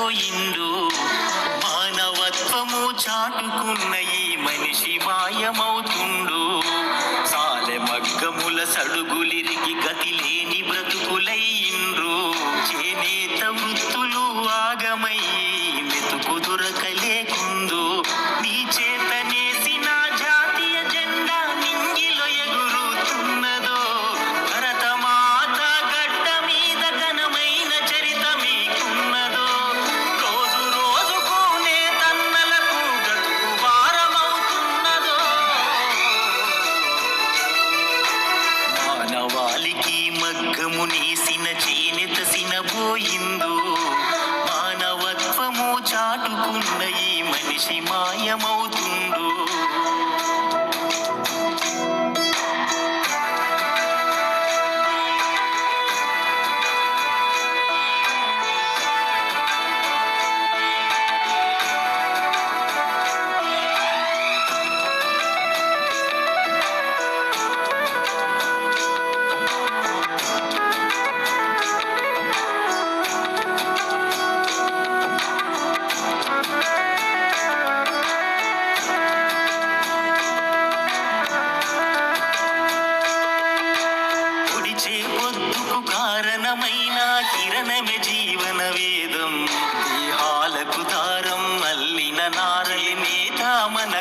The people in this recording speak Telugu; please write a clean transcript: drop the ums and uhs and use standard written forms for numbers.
పోయిండు. మానవత్వము చాటుకున్న ఈ మనిషి మాయమవుతుండు. సాలె మగ్గముల సడుగులిరిగి గతి లేని బ్రతుకులయ్యిండ్రు. చేనేత వృత్తులు ఆగమయ్యి మెతుకు దొరకలేకుందు. నీ చేత నేసిన జాతీయ జెండా నింగిలో ఎగురుతున్నదో. భరతమాత గడ్డ మీద ఘనమైన చరిత మీకున్నదో. రోజు రోజుకు నేతన్నలకు బ్రతుకు భారమవుతున్నదో. మానవాళికి మగ్గము నేసిన చేనేత సినబోయిందో. మానవత్వము చాటుకున్న ఈ మనిషి మాయమవుతుండు. కారణమైన కిరణమే జీవన వేదం. దేహాలకు దారం అల్లిన నారలి నేత మన